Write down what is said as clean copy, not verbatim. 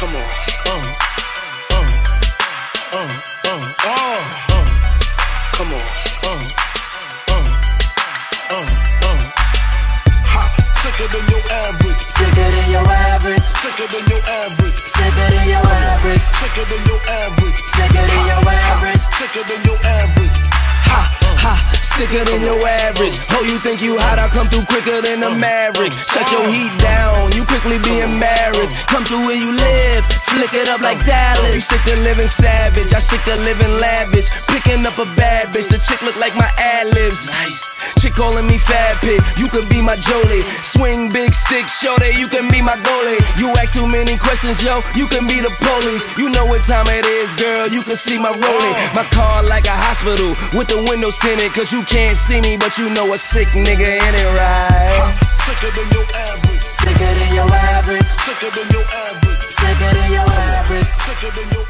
Come on. Come on. Ha, sicker than your average. Sicker than your average. Sicker than your average. Sicker than your average. Sicker than your average. Sicker than your average. Sicker than your average. Ha, sicker than your average. Oh, you think you hot, I come through quicker than a Maverick. Shut your heat down, you quickly be embarrassed. Come through where you live, flick it up like Dallas. You stick to living savage, I stick to living lavish. Picking up a bad bitch, the chick look like my ad-libs. Nice. Chick calling me Fat Pig, you could be my Jolie. Swing big stick, shorty, you can be my goalie. You ask too many questions, yo, you can be the police. You know what time it is, girl, you can see my rolling. My car like a hospital, with the windows tinted. Cause you can't see me, but you know a sick nigga in it, right? Sicker than your average. Sicker than your average. Sicker than your average. Sicker than your average. Sicker than your